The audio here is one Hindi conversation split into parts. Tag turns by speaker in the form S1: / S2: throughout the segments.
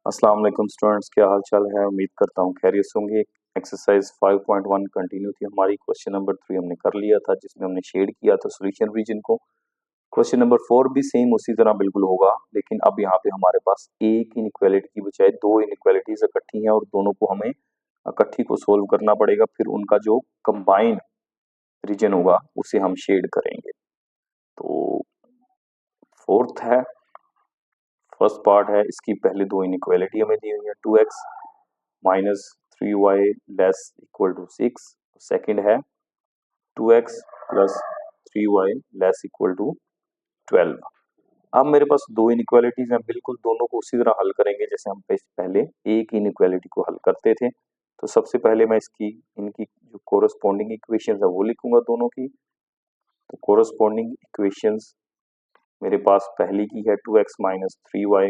S1: अस्सलाम वालेकुम स्टूडेंट्स, क्या हाल चाल है। उम्मीद करता हूँ खैरियत से होंगे। एक्सरसाइज 5.1 कंटिन्यू थी हमारी। क्वेश्चन नंबर 3 हमने कर लिया था जिसमें हमने शेड किया था सॉल्यूशन रीजन को। क्वेश्चन नंबर 4 भी सेम उसी तरह बिल्कुल होगा, लेकिन अब यहाँ पे हमारे पास एक इनइक्वालिटी की बजाय दो इनइक्वालिटीज इकट्ठी हैं और दोनों को हमें इकट्ठी को सोल्व करना पड़ेगा। फिर उनका जो कंबाइन रीजन होगा उसे हम शेड करेंगे। तो फोर्थ है, फर्स्ट पार्ट है, इसकी पहले दो इनइक्वालिटी हमें दी हुई है, 2x minus 3y less equal to 6। Second है 2x plus 3y less equal to 12। अब मेरे पास दो इनइक्वालिटीज हैं, बिल्कुल दोनों को उसी तरह हल करेंगे जैसे हम पहले एक इनइक्वालिटी को हल करते थे। तो सबसे पहले मैं इनकी जो कोरस्पॉन्डिंग इक्वेशंस है वो लिखूंगा दोनों की। तो कोरस्पॉन्डिंग इक्वेशंस मेरे पास पहली की है 2x minus 3y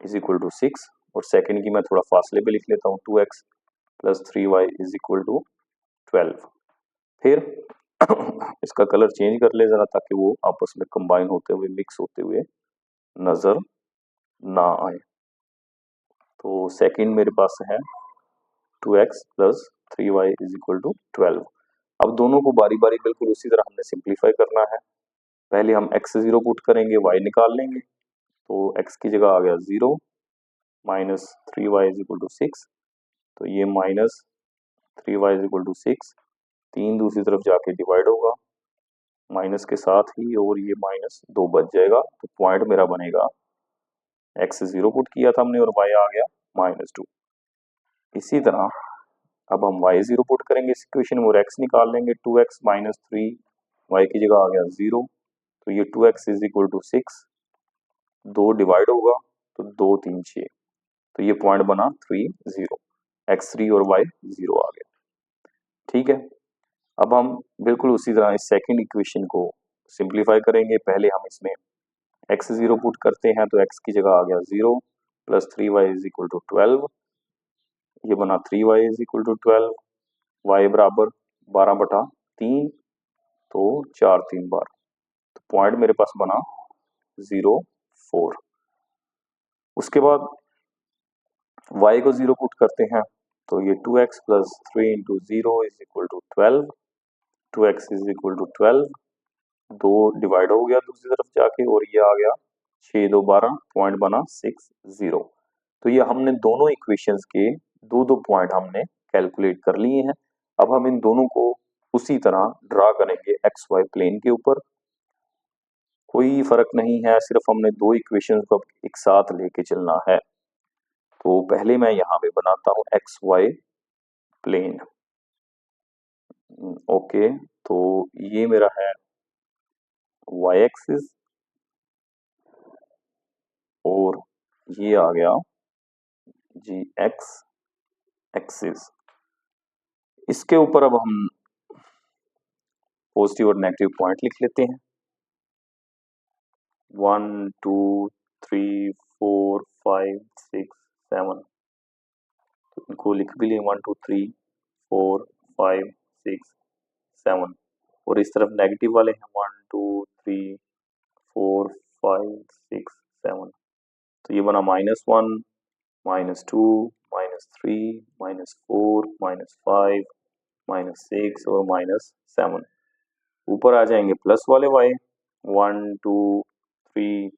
S1: is equal to 6, और सेकंड की मैं थोड़ा फासले पे लिख लेता हूँ, 2x plus 3y is equal to 12। फिर इसका कलर चेंज कर ले जरा, ताकि वो आपस में कंबाइन होते हुए मिक्स होते हुए नजर ना आए। तो सेकंड मेरे पास है 2x plus 3y is equal to 12। अब दोनों को बारी बारी बिल्कुल उसी तरह हमने सिंप्लीफाई करना है। पहले हम x 0 पुट करेंगे, y निकाल लेंगे। तो x की जगह आ गया 0 minus 3y is equal to 6। तो ये minus 3y is equal to 6, 3 दूसरी तरफ जाके डिवाइड होगा माइनस के साथ ही, और ये माइनस 2 बच जाएगा। तो पॉइंट मेरा बनेगा, x 0 पुट किया था हमने और y आ गया -2। इसी तरह अब हम y 0 पुट करेंगे इस इक्वेशन में और x निकाल लेंगे। 2x माइनस 3y की जगह आ गया 0। तो ये 2x is equal to 6, 2 divide होगा तो 2 3 6। तो ये पॉइंट बना 3 0, x3 और y 0 आ गया। ठीक है, अब हम बिल्कुल उसी तरह इस सेकंड इक्वेशन को सिंप्लीफाई करेंगे। पहले हम इसमें x 0 पुट करते हैं, तो x की जगह आ गया 0 plus 3y is equal to 12। ये बना 3y is equal to 12, y बराबर 12/3, तो 4 3 12। तो पॉइंट मेरे पास बना 0 4। उसके बाद y को 0 पुट करते हैं, तो ये 2x plus 3 into 0 is equal to 12। 2x is equal to 12, 2 divide हो गया दूसरी तरफ जाके और ये आ गया 6 2 12, पॉइंट बना 6 0। तो ये हमने दोनों इक्वेशंस के दो दो पॉइंट हमने कैलकुलेट कर लिए हैं। अब हम इन दोनों को उसी तरह ड्रा करेंगे एक्स वाई प्लेन के ऊपर। कोई फर्क नहीं है, सिर्फ हमने दो इक्वेशंस को एक साथ लेके चलना है। तो पहले मैं यहाँ पे बनाता हूँ एक्स वाई प्लेन। ओके, तो ये मेरा है वाई एक्सिस और ये आ गया जी एक्स एक्सिस। इसके ऊपर अब हम पॉजिटिव और नेगेटिव पॉइंट लिख लेते हैं। 1 2 3 4 5 6 7। तो इनको लिख भी लिए 1 2 3 4 5 6 7। और इस तरफ नेगेटिव वाले हैं 1 2 3 4 5 6 7। तो ये बना -1 -2 -3 -4 -5 -6 और -7। ऊपर आ जाएंगे प्लस वाले y 1 2 3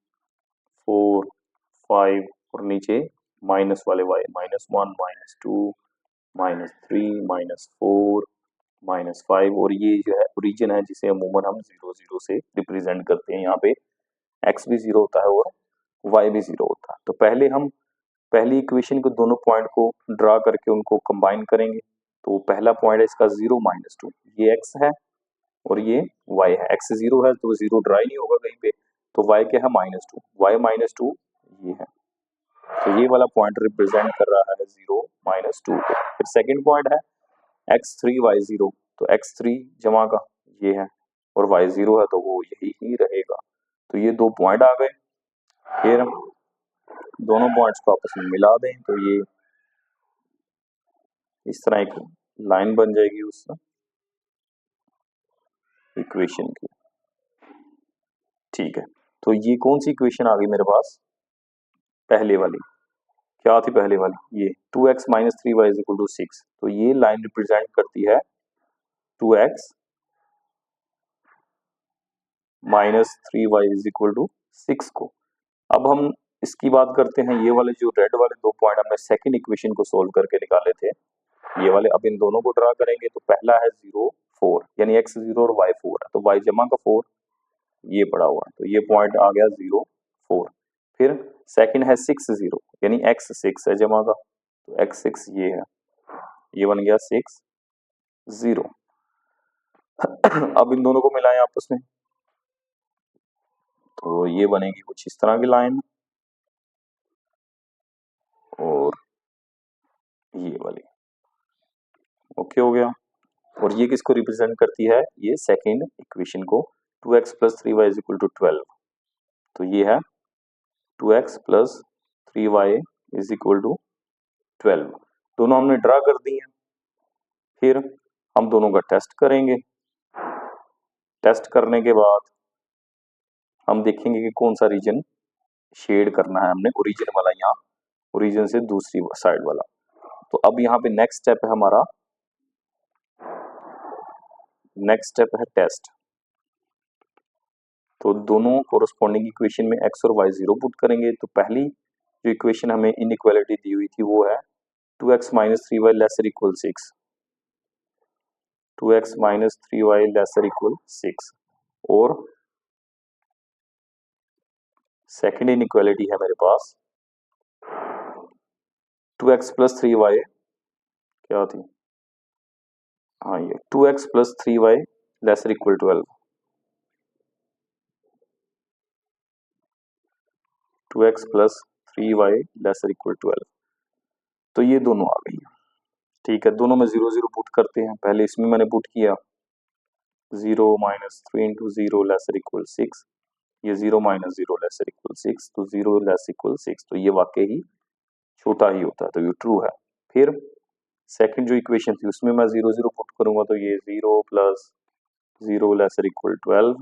S1: 4 5, और नीचे माइनस वाले y -1 -2 -3 -4 -5। और ये जो है ओरिजिन है जिसे अमूमन हम 0 0 से रिप्रेजेंट करते हैं। यहाँ पे x भी 0 होता है और y भी 0 होता है। तो पहले हम पहली इक्वेशन को दोनों पॉइंट को ड्रा करके उनको कंबाइन करेंगे। तो पहला पॉइंट है इसका 0 -2, ये x है और ये y है। x 0 है तो 0 ड्रा ही नहीं होगा कहीं पे। तो y क्या है -2, y -2 ये है। तो ये वाला पॉइंट रिप्रेजेंट कर रहा है 0 -2 को। फिर सेकंड पॉइंट है x3 y0, तो x3 जमा का ये है और y0 है तो वो यही ही रहेगा। तो ये दो पॉइंट आ गए। फिर हम दोनों पॉइंट्स को आपस में मिला दें तो ये इस तरह एक लाइन बन जाएगी उस इक्वेशन की। ठीक है, तो ये कौन सी इक्वेशन आ गई मेरे पास, पहले वाली क्या थी, पहले वाली ये 2x minus 3y is equal to 6, तो ये लाइन रिप्रेजेंट करती है 2x minus 3y is equal to 6 को। अब हम इसकी बात करते हैं, ये वाले जो रेड वाले दो पॉइंट हमने सेकंड इक्वेशन को सोल्व करके निकाले थे, ये वाले अब इन दोनों को ड्रा करेंगे। तो पहला है 0 4 यानी x 0 और y 4 है, तो y जमा का 4 ये पड़ा हुआ है, तो ये पॉइंट आ गया 0 4। फिर सेकंड है 6 0 यानी x 6 है जमा का, तो x 6 ये है, ये बन गया 6 0। अब इन दोनों को मिलाएं आपस में, तो ये बनेगी कुछ इस तरह की लाइन और ये वाली, ओके हो गया। और ये किसको रिप्रेजेंट करती है, ये सेकंड इक्वेशन को, 2x plus 3y is equal to 12, तो ये है 2x plus 3y is equal to 12। दोनों हमने ड्रा कर दी हैं। फिर हम दोनों का टेस्ट करेंगे। टेस्ट करने के बाद हम देखेंगे कि कौन सा रीजन शेड करना है हमने, ओरिजिन वाला, यहाँ ओरिजिन से दूसरी साइड वाला। तो अब यहाँ पे नेक्स्ट स्टेप है हमारा, नेक्स्ट स्टेप है टेस्ट। तो दोनों कोरस्पॉन्डिंग इक्वेशन में x और y 0 पुट करेंगे। तो पहली जो इक्वेशन हमें इनइक्वालिटी दी हुई थी वो है 2x minus 3y lesser equal 6, 2x minus 3y lesser equal 6। और सेकेंड इनइक्वालिटी है मेरे पास 2x प्लस 3y, क्या थी, हाँ ये 2x plus 3y lesser equal 12, 2x plus 3y lesser equal 12। तो ये दोनों आ गई, ठीक है। दोनों में 0 0 पुट करते हैं। पहले इसमें मैंने पुट किया 0 माइनस 3 इंटू 0 लेसर इक्वल 6, ये 0 माइनस 0 लेसर इक्वल 6, तो 0 लेस इक्वल 6, तो ये वाकई ही छोटा ही होता है, तो ये ट्रू है। फिर सेकंड जो इक्वेशन थी उसमें मैं 0 0 पुट करूंगा, तो ये 0 plus 0 lesser equal 12,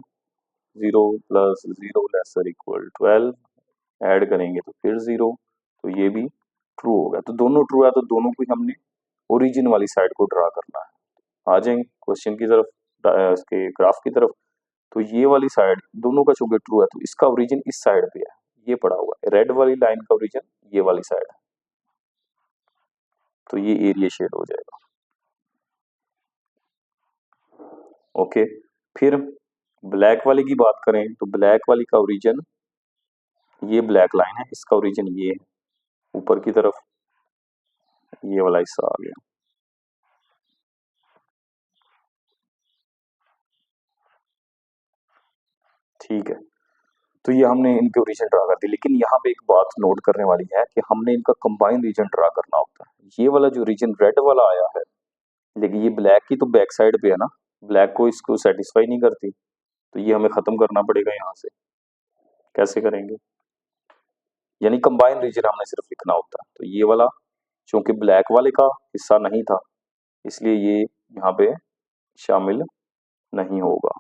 S1: 0 plus 0 lesser equal 12 add करेंगे तो फिर 0, तो ये भी ट्रू हो गया। तो दोनों ट्रू है, तो दोनों को हमने ओरिजिन वाली साइड को ड्रा करना है। आ जाएंगे क्वेश्चन की तरफ, इसके ग्राफ की तरफ। तो ये वाली साइड दोनों का चूंकि ट्रू है, तो इसका ओरिजिन इस साइड पे है, ये पड़ा हुआ है। रेड वाली लाइन का ओरिजिन ये वाली साइड है, तो ये एरिया शेड हो जाएगा, ओके। फिर ब्लैक वाली की बात करें, तो ब्लैक वाली का ओरिजिन ये ब्लैक लाइन है, इसका ओरिजिन ये है ऊपर की तरफ, ये वाला हिस्सा आ गया, ठीक है। तो ये हमने इनके ओरिजिन ड्रा कर दी। लेकिन यहाँ पे एक बात नोट करने वाली है कि हमने इनका कंबाइन रीजन ड्रा करना होता है। ये वाला जो रीजन रेड वाला आया है, लेकिन ये ब्लैक की तो बैक साइड पे है ना, ब्लैक को इसको सेटिस्फाई नहीं करती, तो ये हमें खत्म करना पड़ेगा यहाँ से। कैसे करेंगे, यानी कंबाइन रीजन हमने सिर्फ लिखना होता है। तो ये वाला चूंकि ब्लैक वाले का हिस्सा नहीं था, इसलिए ये यहाँ पे शामिल नहीं होगा,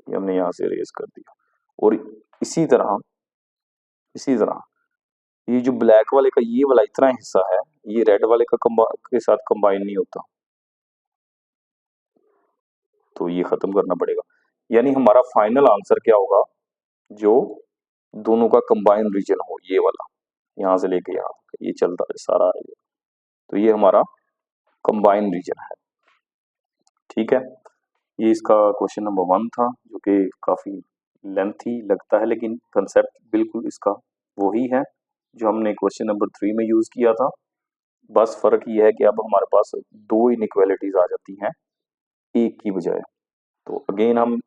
S1: ये हमने यहाँ से रेज कर दिया। और इसी तरह ये जो ब्लैक वाले का ये वाला इतना हिस्सा है, ये रेड वाले का के साथ कंबाइन नहीं होता, तो ये खत्म करना पड़ेगा। यानी हमारा फाइनल आंसर क्या होगा, जो दोनों का कंबाइन रीजन हो, ये वाला यहाँ से लेके यहाँ ये चलता है सारा है, तो ये हमारा कंबाइन रीजन है, ठीक है। ये इसका क्वेश्चन नंबर 1 था, जो कि काफी लेंथी लगता है, लेकिन कंसेप्ट बिल्कुल इसका वही है जो हमने क्वेश्चन नंबर 3 में यूज किया था। बस फर्क ये है कि अब हमारे पास दो इनइक्वालिटीज आ जाती हैं एक की बजाय। तो अगेन हम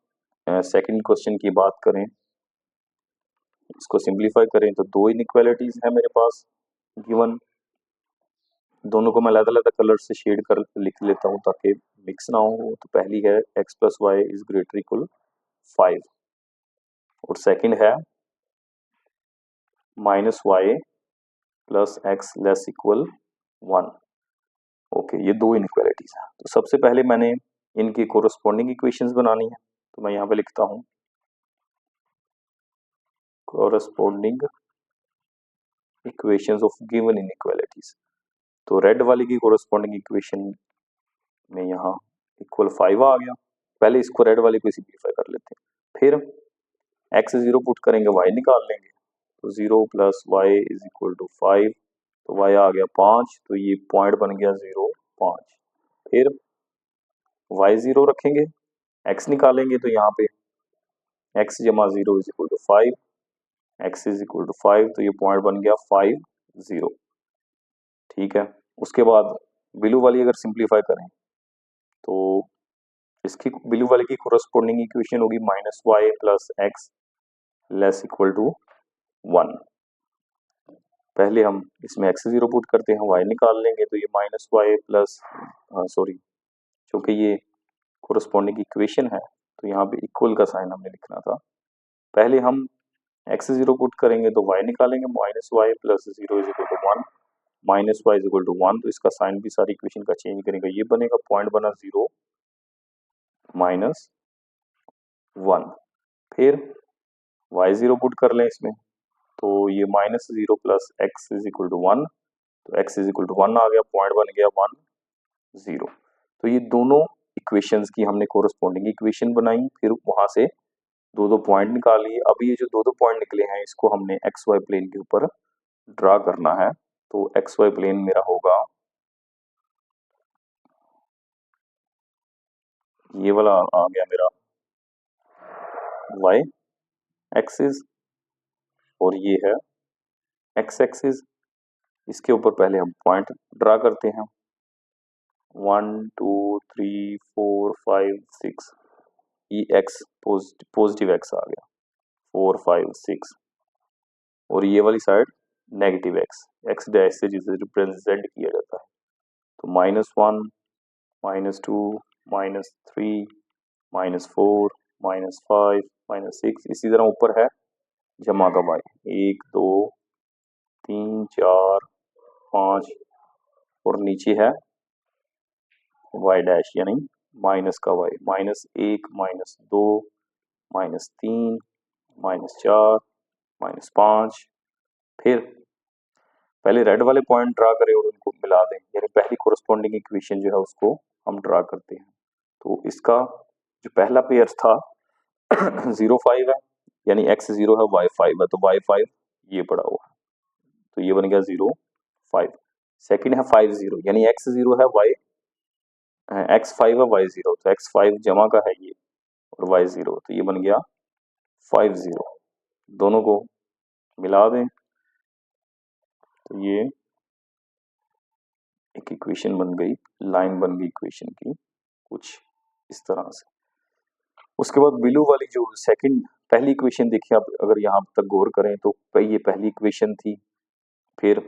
S1: सेकंड क्वेश्चन की बात करें, इसको सिंप्लीफाई करें, तो दो इनइक्वालिटीज है मेरे पास गिवन। दोनों को मैं अलग अलग कलर से शेड कर लिख लेता हूँ ताकि मिक्स ना हो। तो पहली है x plus y is greater equal 5, और सेकंड है minus y plus x less equal 1। Okay, ये दो इनइक्वालिटीज हैं। तो सबसे पहले मैंने इनकी कोरस्पॉन्डिंग इक्वेशंस बनानी है, तो मैं यहाँ पे लिखता हूँ corresponding equations of given inequalities. तो रेड वाली की कोरस्पॉन्डिंग इक्वेशन में यहाँ इक्वल 5 आ गया। पहले इसको रेड वाली को सिंप्लीफाई कर लेते हैं, फिर x 0 पुट करेंगे, y निकाल लेंगे, तो 0 plus y is equal to 5, तो y आ गया 5, तो ये पॉइंट बन गया 0 5। फिर y 0 रखेंगे, x निकालेंगे, तो यहाँ पे x जमा 0 is equal to 5, x is equal to 5, तो ये पॉइंट बन गया 5 0। ठीक है, उसके बाद बिलू वाली अगर सिंप्लीफाई करें तो इसकी बिलू वाले की कोरस्पॉन्डिंग इक्वेशन होगी minus y plus x less equal to 1। पहले हम इसमें x 0 पुट करते हैं, y निकाल लेंगे, तो ये माइनस वाई प्लस सॉरी, क्योंकि ये कोरस्पॉन्डिंग इक्वेशन है तो यहाँ पे इक्वल का साइन हमें लिखना था। पहले हम x 0 पुट करेंगे तो y निकालेंगे, minus y plus 0 is equal to 1, minus y is equal to 1, तो इसका साइन भी सारी इक्वेशन का चेंज करेंगे, ये बनेगा पॉइंट बना 0 माइनस 1। फिर y 0 पुट कर लें इसमें, तो ये minus 0 plus x is equal to 1, तो x इज इक्वल टू 1 आ गया, पॉइंट बन गया 1 0। तो ये दोनों इक्वेशंस की हमने कोरस्पॉन्डिंग इक्वेशन बनाई, फिर वहां से दो दो पॉइंट निकाल लिए। अब ये जो दो दो पॉइंट निकले हैं इसको हमने एक्स वाई प्लेन के ऊपर ड्रा करना है। तो एक्स वाई प्लेन मेरा होगा ये वाला आ गया मेरा y एक्सिस, और ये है x एक्सिस। इसके ऊपर पहले हम पॉइंट ड्रा करते हैं, 1 2 3 4 5 6, ये x पॉजिटिव x आ गया, 4 5 6, और ये वाली साइड नेगेटिव x डैश से जिसे रिप्रेजेंट किया जाता है, तो -1 -2 -3 -4 -5 -6, इसी तरह ऊपर है जमा का y, 1 2 3 4 5, और नीचे है y डैश यानी माइनस का y, -1 -2 -3 -4 -5। फिर पहले रेड वाले पॉइंट ड्रा करें और उनको मिला दें, यानी पहली कोरस्पॉन्डिंग इक्वेशन जो है उसको हम ड्रा करते हैं। तो इसका जो पहला पेयर था 0 5 है, यानी x 0 है, y 5 है, तो y 5 ये पड़ा हुआ है, तो ये बन गया 0 5। सेकंड है 5 0, यानी x 0 है, x 5 है, y 0, तो x 5 जमा का है ये, और y 0, तो ये बन गया 5 0। दोनों को मिला दें तो ये एक इक्वेशन बन गई, लाइन बन गई इक्वेशन की कुछ इस तरह से। उसके बाद बिलू वाली जो सेकंड पहली इक्वेशन देखिए आप अगर यहाँ तक गौर करें तो ये पहली इक्वेशन थी, फिर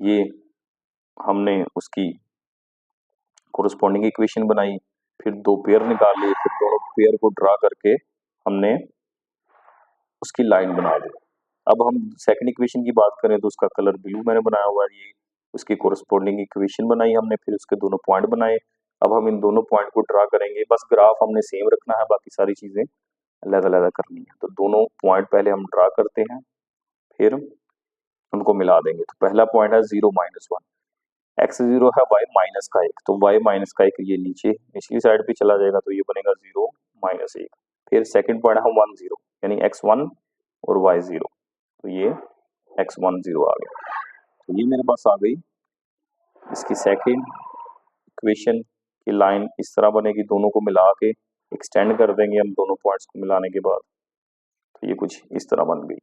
S1: ये हमने उसकी कोरस्पॉन्डिंग इक्वेशन बनाई, फिर दो पेयर निकाल लिए, फिर दोनों पेयर को ड्रा करके हमने उसकी लाइन बना दी। अब हम सेकंड इक्वेशन की बात करें तो उसका कलर ब्लू मैंने बनाया हुआ है, ये उसकी कोरस्पॉन्डिंग इक्वेशन बनाई हमने, फिर उसके दोनों पॉइंट बनाए। अब हम इन दोनों पॉइंट को ड्रा करेंगे, बस ग्राफ हमने सेम रखना है, बाकी सारी चीजें अलग-अलग करनी है। तो दोनों पॉइंट पहले हम ड्रा करते हैं, फिर उनको मिला देंगे। तो पहला पॉइंट है 0 -1, x 0 है, y माइनस का 1, तो y माइनस का 1 ये नीचे निचली साइड पे चला जाएगा, तो ये बनेगा 0 -1। फिर सेकंड पॉइंट है 1 0, यानी x 1 और y 0, तो ये x 1 0 आ गया। तो ये मेरे पास आ गई इसकी सेकंड इक्वेशन की लाइन, इस तरह बनेगी, दोनों को मिला के एक्सटेंड कर देंगे हम दोनों पॉइंट्स को मिलाने के बाद, तो ये कुछ इस तरह बन गई।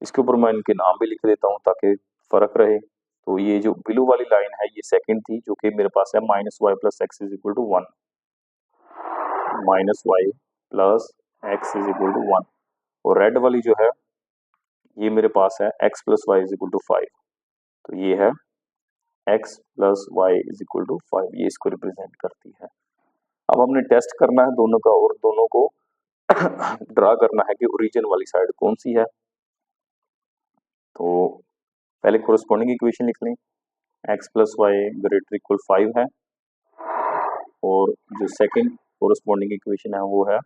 S1: इसके ऊपर मैं इनके नाम भी लिख देता हूँ ताकि फर्क रहे। तो ये जो ब्लू वाली लाइन है ये सेकंड थी, जो कि मेरे पास है -y plus x is equal to 1, -y plus x is equal to 1, और रेड वाली जो है ये मेरे पास है x plus y is equal to 5, तो ये है x plus y is equal to 5, ये इसको रिप्रेजेंट करती है। अब हमने टेस्ट करना है दोनों का, और दोनों को ड्रा करना है कि ओरिजिन वाली साइड कौन सी है। तो पहले कोरस्पॉन्डिंग इक्वेशन लिख लें, x plus y greater equal 5 है, और जो सेकंड कोरस्पॉन्डिंग इक्वेशन है वो है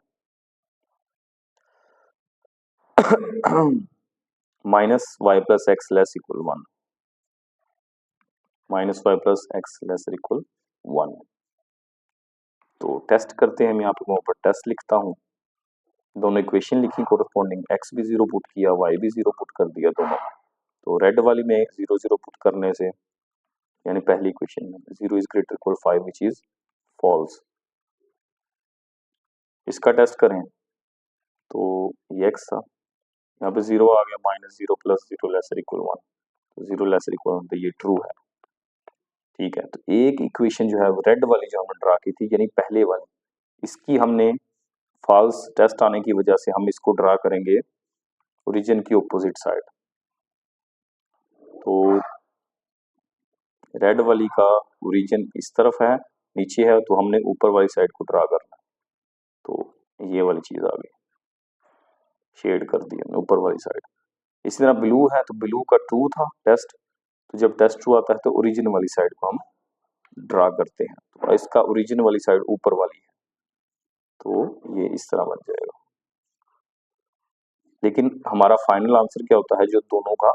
S1: minus y plus x less equal 1, minus y plus x less equal 1। तो टेस्ट करते हैं, मैं यहाँ पे वहाँ पर टेस्ट लिखता हूँ, दोनों इक्वेशन लिखी कोरस्पॉन्डिंग, एक्स भी जीरो पुट किया, वाई भी जीरो पुट कर दिया दोनों। तो रेड वाली में जीरो जीरो पुट करने से, यानी पहली इक्वेशन में zero is greater equal 5 which is false. इसका टेस्ट करें तो ये एक्स था, यहाँ पे जीरो आ गया, minus zero plus zero lesser equal 1, तो जीरो लेसर इक्वल 1, तो ये ट्रू है। ठीक है, तो एक इक्वेशन जो है रेड वाली जो हमने ड्रा की थी, यानी पहले वाली, इसकी हमने फॉल्स टेस्ट आने की वजह से हम इसको ड्रा करेंगे ओरिजिन की ऑपोजिट साइड। तो रेड वाली का ओरिजिन इस तरफ है, नीचे है, तो हमने ऊपर वाली साइड को ड्रा करना है। तो ये वाली चीज आ गई, शेड कर दी हमने ऊपर वाली साइड। इसी तरह ब्लू है, तो ब्लू का ट्रू था टेस्ट, तो जब टेस्ट ट्रू आता है तो ओरिजिन वाली साइड को हम ड्रा करते हैं, तो इसका ओरिजिन वाली साइड ऊपर वाली है, तो ये इस तरह बन जाएगा। लेकिन हमारा फाइनल आंसर क्या होता है, जो दोनों का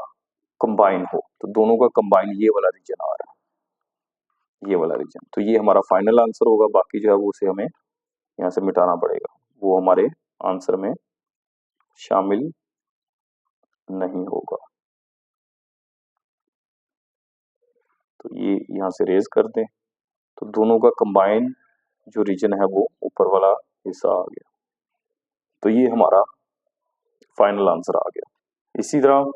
S1: कंबाइन हो, तो दोनों का कंबाइन ये वाला रीजन आ रहा है, ये वाला रीजन, तो ये हमारा फाइनल आंसर होगा। बाकी जो है वो उसे हमें यहाँ से मिटाना पड़ेगा, वो हमारे आंसर में शामिल नहीं होगा। तो ये यहाँ से रेज कर दें, तो दोनों का कंबाइन जो रीजन है वो ऊपर वाला हिस्सा आ गया, तो ये हमारा फाइनल आंसर आ गया। इसी तरह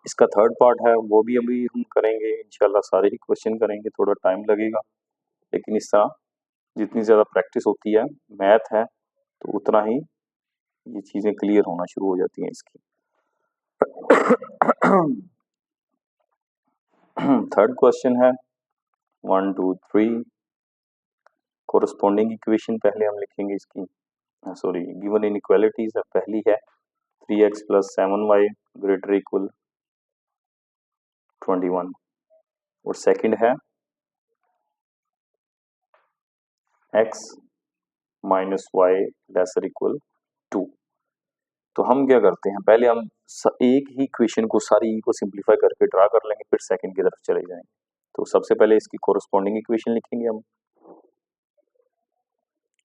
S1: इसका थर्ड पार्ट है, वो भी अभी हम करेंगे इंशाल्लाह, सारे ही क्वेश्चन करेंगे, थोड़ा टाइम लगेगा, लेकिन इस तरह जितनी ज़्यादा प्रैक्टिस होती है, मैथ है, तो उतना ही ये चीज़ें क्लियर होना शुरू हो जाती हैं इसकी। थर्ड क्वेश्चन है 1 2 3, कोरस्पॉन्डिंग इक्वेशन पहले हम लिखेंगे इसकी, सॉरी गिवन इनइक्वालिटीज है, पहली है 3x plus 7y greater equal 21, और सेकंड है x minus y lesser equal 2। तो हम क्या करते हैं, पहले हम एक ही इक्वेशन को सारी को सिंपलीफाई करके ड्रा कर लेंगे, फिर सेकंड की तरफ चले जाएंगे। तो सबसे पहले इसकी कोरस्पॉन्डिंग इक्वेशन लिखेंगे हम,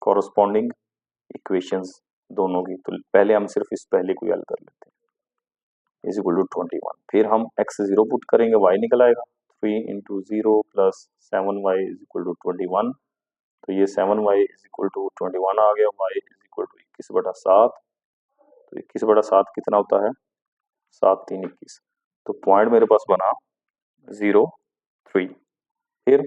S1: कोरस्पॉन्डिंग इक्वेशंस दोनों की, तो पहले हम सिर्फ इस पहले को हल कर लेते हैं, इज इक्वल टू 21, फिर हम x जीरो पुट करेंगे, y निकल आएगा, 3 into zero plus 7y is equal to 21, तो ये 7y इज इक्वल टू 21 आ गया, y इज इक्वल टू 21/7, तो 21/7 कितना होता है, 7 3 21, तो पॉइंट मेरे पास बना 0 3। फिर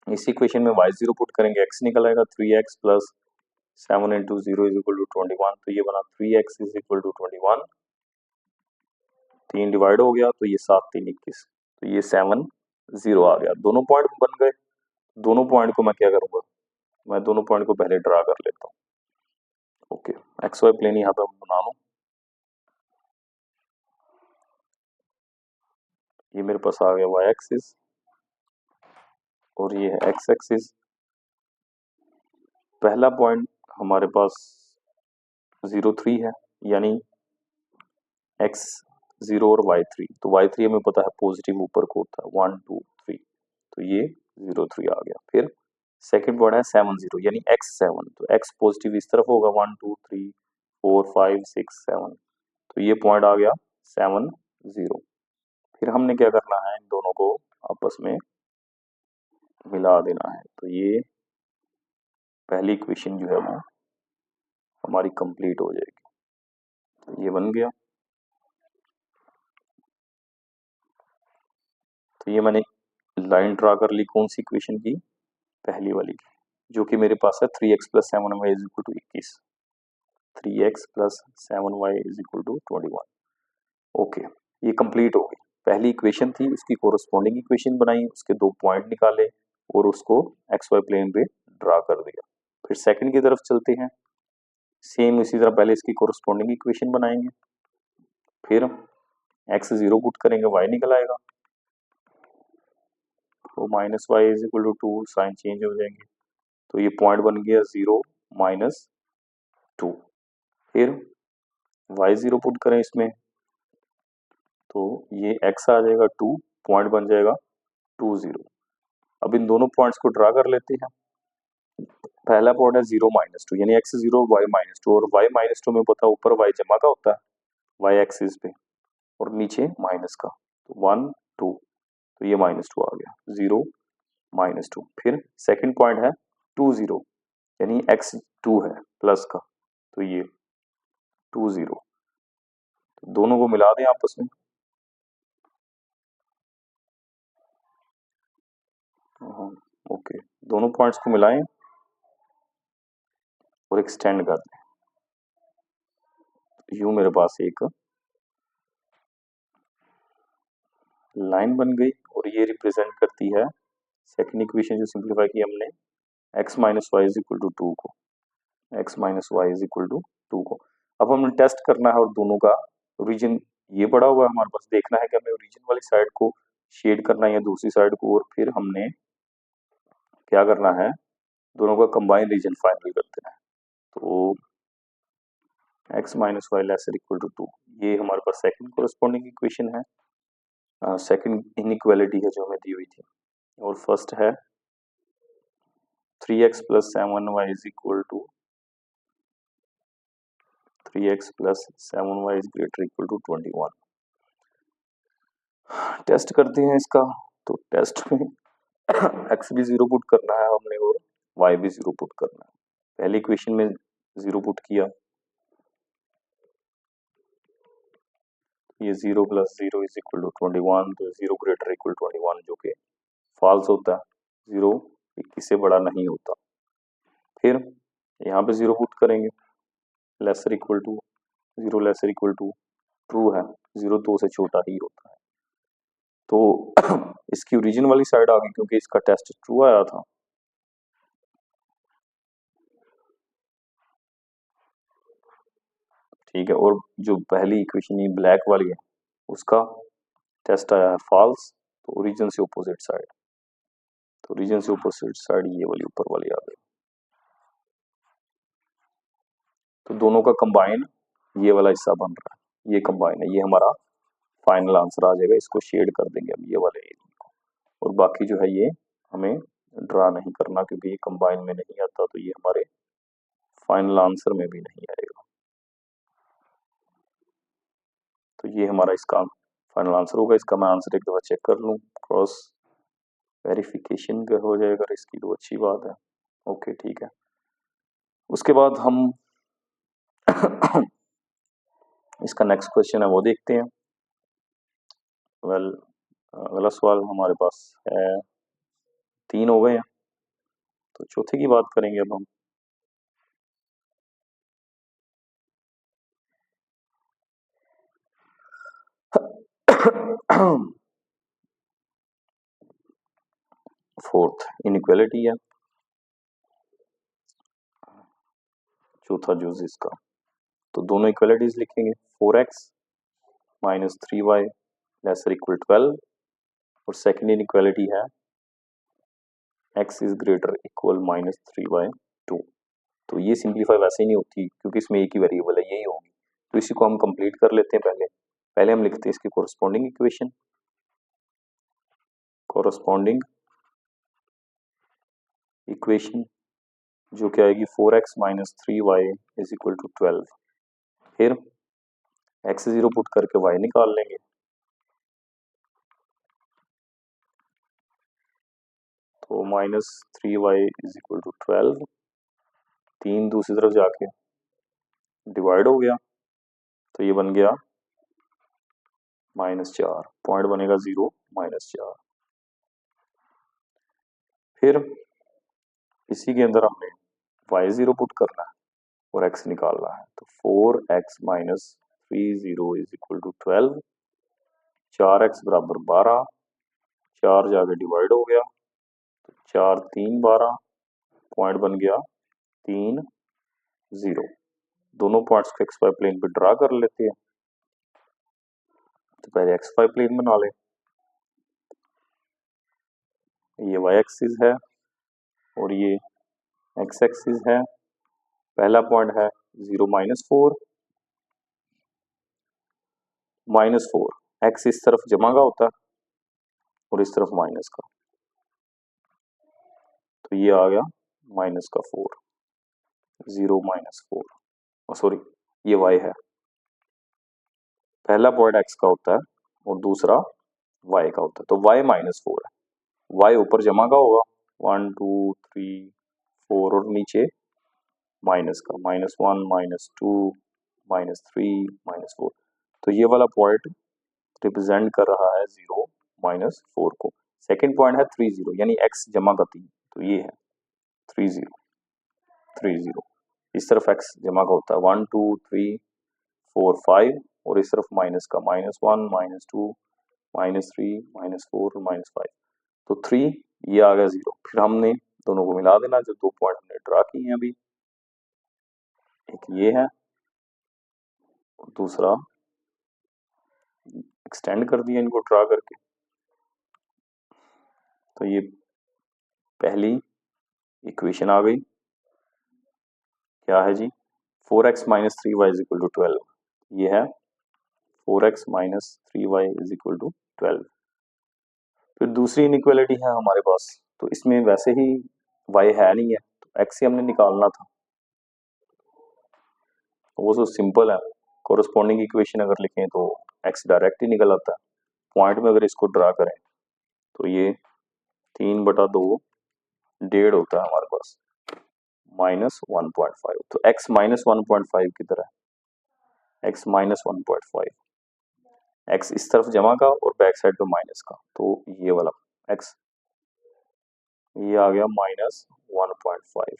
S1: इस इक्वेशन में y जीरो पुट करेंगे, x निकल आएगा, 3x plus 7 into zero is equal to 21, तो ये बना 3x is equal to 21, 3 divide हो गया, तो ये 7 3 21, तो ये 7 0 आ गया, दोनों पॉइंट बन गए। दोनों पॉइंट को मैं क्या करूंगा, मैं दोनों पॉइंट को पहले ड्रा कर लेता हूँ। ओके, एक्स वाई प्लेन यहाँ पे हम बना लूं, ये मेरे पास आ गया वाई एक्सिस, और ये है एक्स एक्सिस। पहला पॉइंट हमारे पास 0 3 है, यानी एक्स 0 और y3, तो y3 हमें पता है पॉजिटिव ऊपर को होता है 1 2 3, तो ये 0 3 आ गया। फिर सेकंड पॉइंट है 7 0, यानी x7, तो x पॉजिटिव इस तरफ होगा 1 2 3 4 5 6 7, तो ये पॉइंट आ गया 7 0। फिर हमने क्या करना है, इन दोनों को आपस में मिला देना है, तो ये पहली इक्वेशन जो है वो हमारी कंप्लीट हो जाएगी, तो ये बन गया। तो ये मैंने लाइन ड्रा कर ली, कौन सी इक्वेशन की, पहली वाली की, जो कि मेरे पास है 3x plus 7y is equal to 21, 3x plus 7y is equal to 21। Okay, ये कंप्लीट हो गई। पहली इक्वेशन थी, उसकी कोरस्पॉन्डिंग इक्वेशन बनाई, उसके दो पॉइंट निकाले और उसको एक्स वाई प्लेन पे ड्रा कर दिया। फिर सेकंड की तरफ चलते हैं, सेम इसी तरह पहले इसकी कोरस्पॉन्डिंग इक्वेशन बनाएंगे, फिर एक्स जीरो पुट करेंगे, वाई निकल आएगा, तो minus y is equal to 2, sign change हो जाएंगे, तो ये पॉइंट बन गया 0 -2। फिर y0 पुट करें इसमें तो ये x आ जाएगा 2, पॉइंट बन जाएगा 2 0। अब इन दोनों पॉइंट्स को ड्रा कर लेते हैं। पहला पॉइंट है 0 - 2 यानी x0 y-2 और y-2 में पता ऊपर y जमा का होता है y एक्सिस पे और नीचे माइनस का, तो 1 2, तो ये -2 आ गया 0 -2। फिर सेकंड पॉइंट है 2 0 यानी x2 है प्लस का, तो ये 2 0। तो दोनों को मिला दें आपस में, ओके, दोनों पॉइंट्स को मिलाएं और एक्सटेंड कर दें। यूं मेरे पास एक लाइन बन गई और ये रिप्रेजेंट करती है सेकंड इक्वेशन जो सिंपलीफाई की हमने, x - y is equal to 2 को, x - y is equal to 2 को। अब हमें टेस्ट करना है और दोनों का ओरिजिन ये पड़ा हुआ है हमारे पास, देखना है कि हमें ओरिजिन वाली साइड को शेड करना है या दूसरी साइड को, और फिर हमने क्या करना है, दोनों का कंबाइन रीजन फाइनल कर देना है। तो x - y less equal to 2, ये हमारे पास सेकंड कोरेस्पॉन्डिंग इक्वेशन है, सेकंड इनइक्वालिटी है जो हमें दी हुई थी। और फर्स्ट है 3x + 7y is equal to 3x + 7y is greater equal to 21। Test करते हैं इसका। तो टेस्ट में x भी 0 पुट करना है हमने और y भी 0 पुट करना है। पहली इक्वेशन में 0 पुट किया, ये 0 + 0 इज इक्वल टू 21, तो 0 ग्रेटर इक्वल 21 जो कि फॉल्स होता है, 0 21 से बड़ा नहीं होता। फिर यहाँ पे 0 पुट करेंगे, lesser equal to 0 lesser equal to true है, 0 2 से छोटा ही होता है। तो इसकी ओरिजिन वाली साइड आ गई क्योंकि इसका टेस्ट ट्रू आया था। ठीक है, और जो पहली इक्वेशन ये ब्लैक वाली है उसका टेस्ट आया है फॉल्स, तो ओरिजिन से अपोजिट साइड, तो ओरिजिन से अपोजिट साइड ये वाली ऊपर वाली आ गई। तो दोनों का कंबाइन ये वाला हिस्सा बन रहा है, ये कंबाइन है, ये हमारा फाइनल आंसर आ जाएगा। इसको शेड कर देंगे हम ये वाले एरिया को, और बाकी जो है ये हमें ड्रा नहीं करना क्योंकि ये कंबाइन में नहीं आता, तो ये हमारे फाइनल आंसर में भी नहीं आएगा। तो ये हमारा इसका फाइनल आंसर होगा। इसका मैं आंसर एक दफा चेक कर लूँ, क्रॉस वेरिफिकेशन हो जाएगा इसकी, तो अच्छी बात है। ओके ठीक है, उसके बाद हम इसका नेक्स्ट क्वेश्चन है वो देखते हैं। वेल अगला सवाल हमारे पास है, 3 हो गए हैं, तो चौथे की बात करेंगे अब हम। फोर्थ इनइक्वालिटी है, चौथा जूस इसका। तो दोनों इक्वालिटीज लिखेंगे, 4x - 3y लेसर इक्वल 12, और सेकेंड इनइक्वालिटी है x is greater equal -3y2। तो ये सिंप्लीफाई वैसे ही नहीं होती क्योंकि इसमें एक ही वेरिएबल है, यही होगी। तो इसी को हम कंप्लीट कर लेते हैं। पहले हम लिखते हैं इसकी कोरस्पॉन्डिंग इक्वेशन, कोरस्पॉन्डिंग इक्वेशन जो क्या आएगी, 4x - 3y is equal to 12। फिर x 0 पुट करके y निकाल लेंगे, तो -3y इज इक्वल टू 12, 3 दूसरी तरफ जाके डिवाइड हो गया, तो ये बन गया -4, पॉइंट बनेगा 0 -4। फिर इसी के अंदर हमने y0 पुट करना है और x निकालना है, तो 4x - 3 is equal to 12, 4x बराबर 12, 4 जाके डिवाइड हो गया, तो 4 3 12, पॉइंट बन गया 3 0। दोनों पॉइंट्स को xy प्लेन पे ड्रा कर लेते हैं। तो पहले xy प्लेन बना ले, ये y एक्सिस है और ये x एक्सिस है। पहला पॉइंट है 0 - 4, -4, एक्स इस तरफ जमा का होता है और इस तरफ माइनस का, तो ये आ गया -4, 0 -4, सॉरी ये वाई है, पहला पॉइंट एक्स का होता है और दूसरा वाई का होता है, तो वाई -4 है, वाई ऊपर जमा का होगा 1 2 3 4 और नीचे माइनस का -1 -2 -3 -4, तो ये वाला पॉइंट रिप्रेजेंट कर रहा है 0 -4 को। सेकंड पॉइंट है 30 यानी एक्स जमा का 3, तो ये है 30 इस तरफ एक्स जमा का होता है 1 2 3 4 5 और इस तरफ माइनस का -1 -2 -3 -4 और -5, तो 3 ये आ गया 0, फिर हमने दोनों को मिला देना, जो 2 पॉइंट हमने ड्रा किए हैं अभी, एक ये है और दूसरा एक्सटेंड कर दिया इनको ड्रा करके, तो ये पहली इक्वेशन आ गई, क्या है जी 4x - 3y = 12, ये है 4x - 3y = 12। फिर दूसरी इनइक्वालिटी है हमारे पास, तो इसमें वैसे ही y है नहीं है, तो x से हमने निकालना था, वो तो सिंपल है, कोरस्पॉन्डिंग इक्वेशन अगर लिखें तो x डायरेक्ट ही निकल आता है, पॉइंट में अगर इसको ड्रा करें तो ये 3/2 1.5 होता है हमारे पास, -1.5, तो x -1.5 किधर है, x -1.5, x इस तरफ जमा का और बैक साइड पे माइनस का, तो ये वाला x ये आ गया -1.5,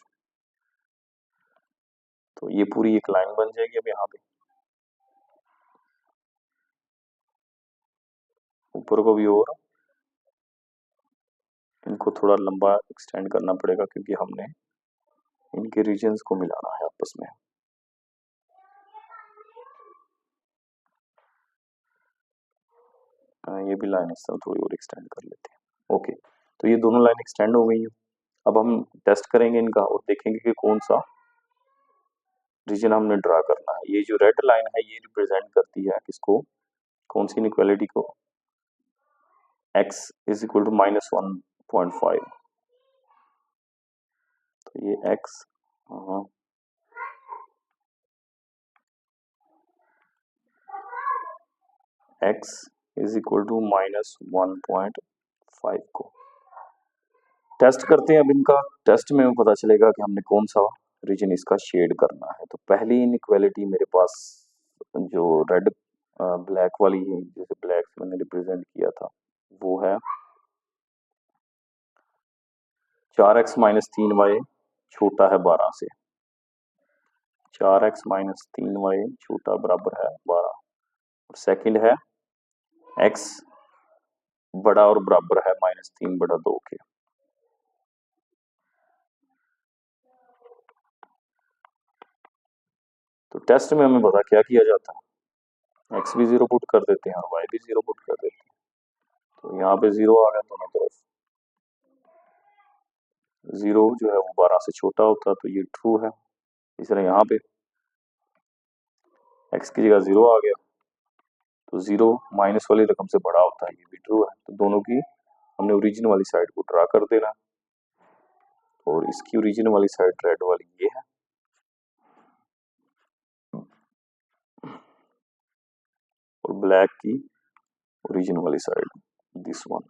S1: तो ये पूरी एक लाइन बन जाएगी अब यहाँ पे, ऊपर को भी और इनको थोड़ा लंबा एक्सटेंड करना पड़ेगा क्योंकि हमने इनके रीजन्स को मिलाना है आपस में। ये भी लाइन इस तरह थोड़ी और एक्सटेंड कर लेते हैं, ओके, तो ये दोनों लाइन एक्सटेंड हो गई है। अब हम टेस्ट करेंगे इनका और देखेंगे कि कौन सा रीजन हमने ड्रा करना है। ये जो रेड लाइन है ये रिप्रेजेंट करती है किसको, कौन सी इनइक्वालिटी को, x = -1.5, तो ये x x = -1.5 को टेस्ट करते हैं। अब इनका टेस्ट में पता चलेगा कि हमने कौन सा रीजन इसका शेड करना है। तो पहली इनइक्वालिटी मेरे पास जो रेड ब्लैक वाली है, जैसे ब्लैक से मैंने रिप्रेजेंट किया था, वो है 4x - 3y छोटा है 12 से, 4x - 3y छोटा बराबर है 12, और सेकंड है x बड़ा और बराबर है -3/2 के। तो टेस्ट में हमें पता क्या किया जाता है, x भी 0 पुट कर देते हैं और y भी 0 पुट कर देते हैं, तो यहाँ पे 0 आ गया दोनों तरफ, 0 जो है वो 12 से छोटा होता है, तो ये ट्रू है। इस तरह यहाँ पे x की जगह 0 आ गया, तो 0 माइनस वाली रकम से बड़ा होता है, ये भी ट्रू है। तो दोनों की हमने ओरिजिन वाली साइड को ड्रा कर देना, और इसकी ओरिजिन वाली साइड रेड वाली ये है, और ब्लैक की ओरिजिन वाली साइड दिस वन।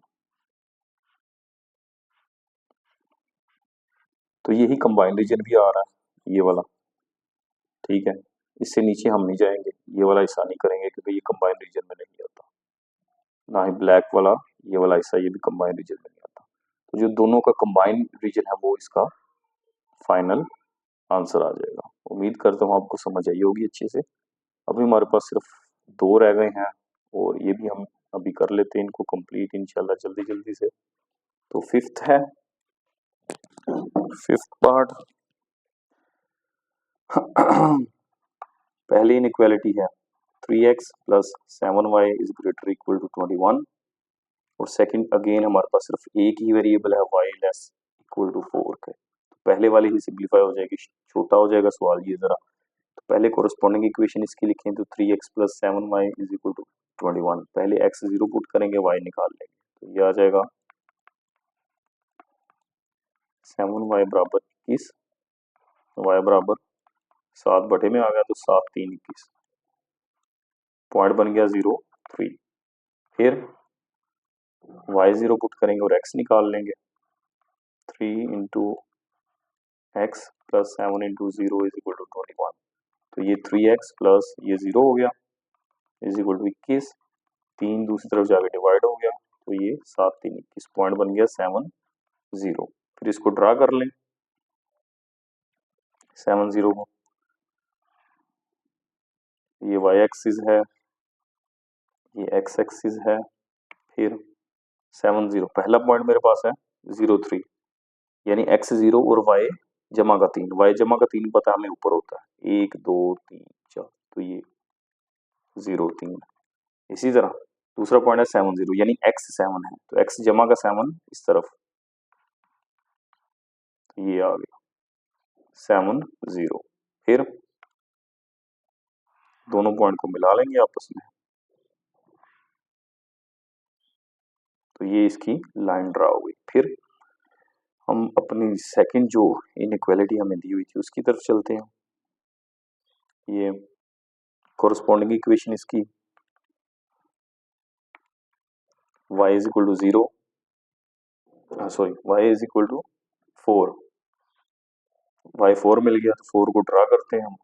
S1: तो यही कंबाइंड रीजन भी आ रहा है, ये वाला, ठीक है। इससे नीचे हम नहीं जाएंगे, ये वाला हिस्सा नहीं करेंगे क्योंकि ये कंबाइंड रीजन में नहीं आता, ना ही ब्लैक वाला ये वाला हिस्सा, ये भी कंबाइंड रीजन में नहीं आता। तो जो दोनों का कंबाइंड रीजन है वो इसका फाइनल आंसर आ जाएगा। उम्मीद करता हूँ आपको समझ आई होगी अच्छे से। अभी हमारे पास सिर्फ 2 रह गए हैं, और ये भी हम अभी कर लेते हैं इनको कंप्लीट इंशाल्लाह जल्दी जल्दी से। तो फिफ्थ है, फिफ्थ पार्ट पहली इनइक्वालिटी है 3x + 7y > 21, और सेकंड अगेन हमारे पास सिर्फ एक ही वेरिएबल है y < 4 के, तो पहले वाली ही सिंप्लीफाई हो जाएगी, छोटा हो जाएगा सवाल ये जरा। तो पहले कोरस्पॉन्डिंग इक्वेशन इसकी लिखें, तो 3x + 7y = 21। पहले x 0 पुट करेंगे, y निकाल लेंगे, तो ये आ जाएगा 7y बराबर 21, y बराबर 7 बटे में आ गया, तो 7 3 21, पॉइंट बन गया 0 3। फिर y 0 पुट करेंगे और x निकाल लेंगे, 3 into x plus 7 into 0 is equal to 21। तो ये 3x प्लस ये 0 हो गया इज इक्वल टू 21, 3 दूसरी तरफ जाके डिवाइड हो गया, तो ये 7 3 21, पॉइंट बन गया 7 0। फिर इसको ड्रा कर लें 7 0 को, ये y एक्सिस है, ये x एक्सिस है, फिर 7 0, पहला पॉइंट मेरे पास है 0 3, यानी x 0 और y जमा का 3, y जमा का 3 पता हमें ऊपर होता है 1 2 3 4, तो ये 0 3। इसी तरह दूसरा पॉइंट है 7 0, यानी x 7 है, तो x जमा का 7 इस तरफ, तो ये आ गया 7 0। फिर दोनों पॉइंट को मिला लेंगे आपस में, तो ये इसकी लाइन ड्रा हो गई। फिर हम अपनी सेकंड जो इनइक्वालिटी हमें दी हुई थी उसकी तरफ चलते हैं। ये कोरस्पॉन्डिंग इक्वेशन इसकी y is equal to 0, sorry y is equal to 4, y 4 मिल गया, तो 4 को ड्रा करते हैं हम,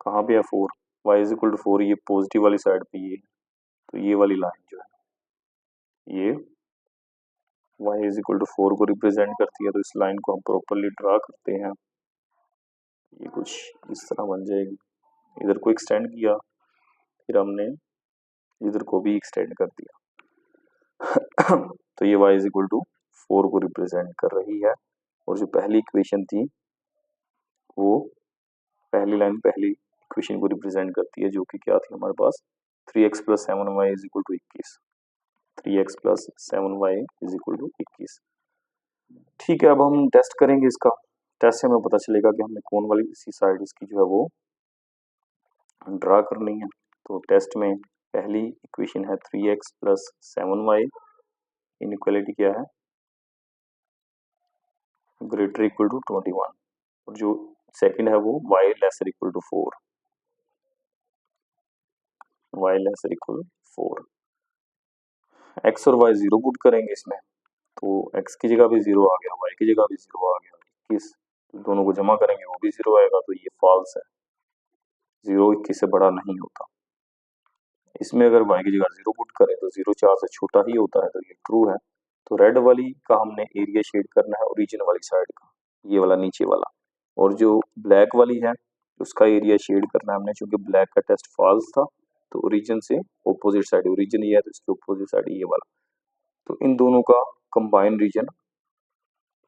S1: कहाँ पे है 4, y इज इक्वल टू 4, ये पॉजिटिव वाली साइड पे ये, तो ये वाली लाइन जो है ये y इज इक्वल टू 4 को रिप्रेजेंट करती है, तो इस लाइन को हम प्रॉपरली ड्रा करते हैं, ये कुछ इस तरह बन जाएगी। इधर को एक्सटेंड किया, फिर हमने इधर को भी एक्सटेंड कर दिया तो ये y इज इक्वल टू 4 को रिप्रेजेंट कर रही है। और जो पहली इक्वेशन थी वो पहली लाइन पहली इक्वेशन को रिप्रेजेंट करती है, जो कि क्या थी हमारे पास 3x plus 7y is equal to 21, 3x plus 7y is equal to 21। ठीक है, अब हम टेस्ट करेंगे इसका, टेस्ट से हमें पता चलेगा कि हमने कौन वाली सी साइड इसकी जो है वो ड्रा करनी है। तो टेस्ट में पहली इक्वेशन है 3x प्लस 7y, इनइक्वालिटी क्या है ग्रेटर इक्वल टू 21, और जो सेकंड है वो y lesser equal to 4, y lesser equal 4। x और y 0 पुट करेंगे इसमें, तो x की जगह भी 0 आ गया, y की जगह भी 0 आ गया, 21, दोनों को जमा करेंगे वो भी 0 आएगा, तो ये फॉल्स है, 0 21 से बड़ा नहीं होता। इसमें अगर y की जगह 0 पुट करें तो 0 4 से छोटा ही होता है, तो ये ट्रू है। तो रेड वाली का हमने एरिया शेड करना है ओरिजिन वाली साइड का, ये वाला नीचे वाला, और जो ब्लैक वाली है उसका एरिया शेड करना है हमने, क्योंकि ब्लैक का टेस्ट फॉल्स था, तो ओरिजिन से ऑपोजिट साइड, ओरिजिन ये है तो इसके ऑपोजिट साइड ये वाला, तो इन दोनों का कंबाइंड रीजन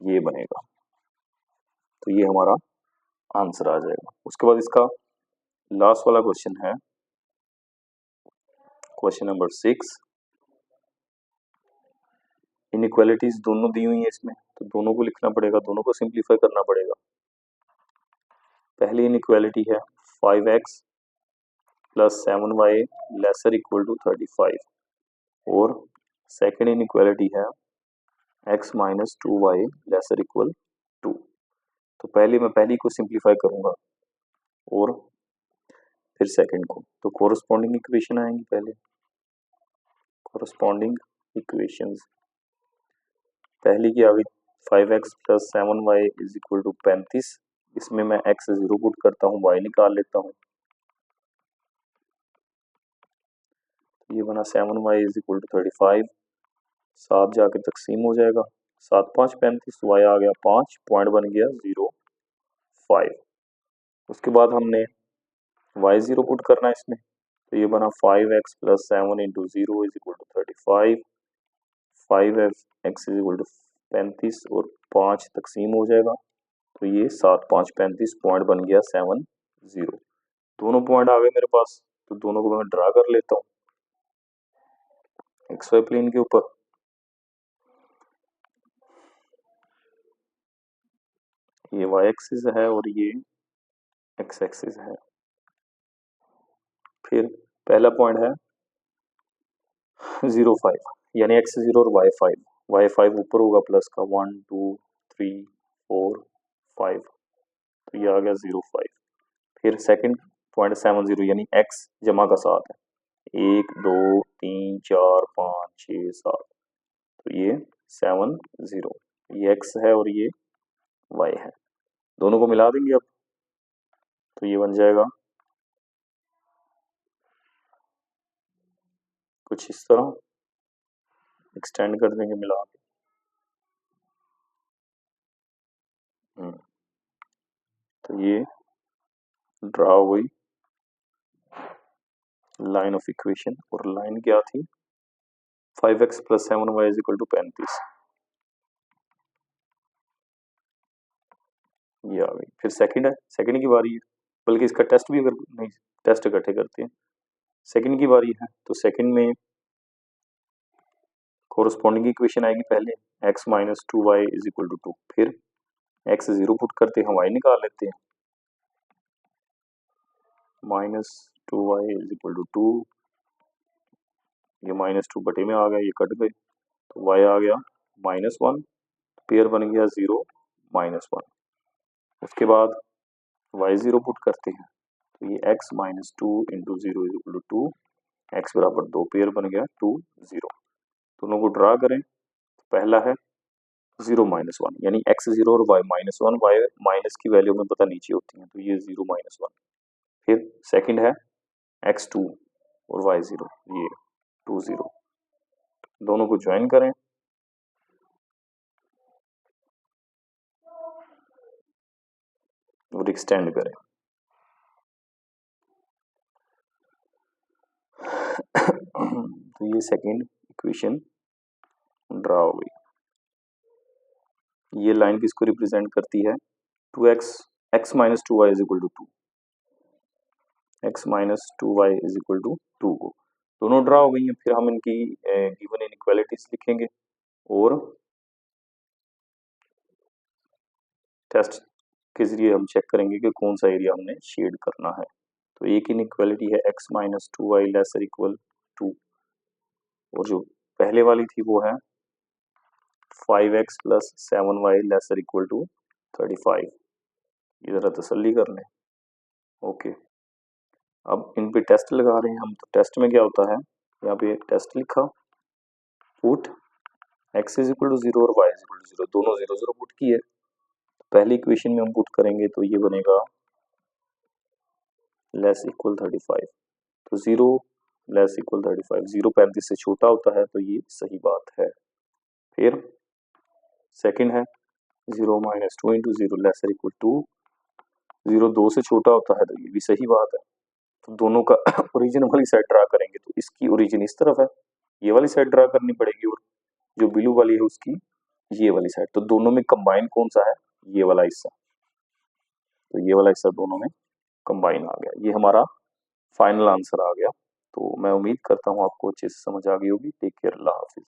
S1: ये बनेगा, तो ये हमारा आंसर आ जाएगा। उसके बाद इसका लास्ट वाला क्वेश्चन है क्वेश्चन नंबर 6। इनइक्वालिटीज दोनों दी हुई है इसमें, तो दोनों को लिखना पड़ेगा, दोनों को सिंप्लीफाई करना पड़ेगा। पहली इनइक्वालिटी है 5x plus 7y laser equal to 35, और सेकेंड इनइक्वालिटी है x minus 2y lesser equal 2। तो पहले मैं पहली को सिंप्लीफाई करूंगा और फिर सेकंड को, तो कोरस्पॉन्डिंग इक्वेशन आएंगी पहले, कोरस्पॉन्डिंग इक्वेशंस पहली की आ गई 5x plus 7y is equal to 35, इसमें मैं x 0 पुट करता हूँ, y निकाल लेता हूँ, ये बना 7y इज इक्वल टू 35, 7 जाके तकसीम हो जाएगा, 7 5 35, y आ गया 5, पॉइंट बन गया 0 5। उसके बाद हमने y 0 पुट करना है इसमें, तो ये बना 5x plus 7 into 0 is equal to 35, 5x is equal to 35 और 5 तकसीम हो जाएगा, तो ये 7 5 35, पॉइंट बन गया 7 0। दोनों पॉइंट आ गए मेरे पास, तो दोनों को मैं ड्रा कर लेता हूँ एक्स वाई प्लेन के ऊपर। ये y एक्सिस है और ये x एक्सिस है। फिर पहला पॉइंट है 0 5 यानी x0 और y5 ऊपर होगा प्लस का 1 2 3 4 5, तो ये आ गया 0 5। फिर सेकंड 0.70 यानी x जमा का 7 है, 1 2 3 4 5 6 7, तो ये 70, ये x है और ये y है, दोनों को मिला देंगे अब, तो ये बन जाएगा कुछ इस तरह, एक्सटेंड कर देंगे मिला के। तो ये ड्रा हो गई लाइन ऑफ इक्वेशन, और लाइन क्या थी 5x + 7y = 35, ये आ गई। फिर सेकंड है, सेकंड की बारी है, बल्कि इसका टेस्ट भी अगर नहीं, टेस्ट इकट्ठे करते हैं। सेकंड की बारी है, तो सेकंड में कोरस्पॉन्डिंग इक्वेशन आएगी पहले, x - 2y = 2, फिर x 0 पुट करते हैं, y निकाल लेते हैं, -2y = 2, ये -2 बटे में आ गया, ये कट गए, तो y आ गया -1, पेयर बन गया 0 -1। उसके बाद y 0 पुट करते हैं, तो ये x - 2 × 0 = 2, x = 2, पेयर बन गया 2 0। दोनों को ड्रा करें, पहला है 0 - 1 यानी x0 और y -1, y माइनस की वैल्यू में पता नीचे होती है, तो ये 0 - 1। फिर सेकंड है x2 और y0, ये 2 0, दोनों को ज्वाइन करें, और एक्सटेंड करें। तो ये सेकंड इक्वेशन ड्रा हो गई। ये लाइन किसको रिप्रेजेंट करती है 2x x - 2y = 2, x - 2y = 2 को, दोनों ड्रा हो गई हैं। फिर हम इनकी गिवन इनइक्वालिटीज लिखेंगे और टेस्ट के जरिए हम चेक करेंगे कि कौन सा एरिया हमने शेड करना है। तो एक इनइक्वालिटी है x - 2y ≤ 2, और जो पहले वाली थी वो है 5x + 7y ≤ 35। ये जरा तसल्ली कर लें। ओके, अब इन पे टेस्ट लगा रहे हैं हम, तो टेस्ट में क्या होता है, यहाँ पे टेस्ट लिखा, पुट x = 0 और y = 0, दोनों 0 0 पुट किए। पहली इक्वेशन में हम पुट करेंगे तो ये बनेगा < 35, तो 0 < 35, 0 35 से छोटा होता है, तो ये सही बात है। फिर सेकंड है 0 - 2 × 0 < 2, 0 2 से छोटा होता है, तो ये भी सही बात है। तो दोनों का ओरिजिन वाली साइड ड्रा करेंगे, तो इसकी ओरिजिन इस तरफ है, ये वाली साइड ड्रा करनी पड़ेगी, और जो ब्लू वाली है उसकी ये वाली साइड। तो दोनों में कंबाइन कौन सा है, ये वाला हिस्सा, तो ये वाला हिस्सा दोनों में कंबाइन आ गया। ये हमारा फाइनल आंसर आ गया। तो मैं उम्मीद करता हूँ आपको अच्छे से समझ आ गई होगी। टेक केयर, अल्लाह हाफिज।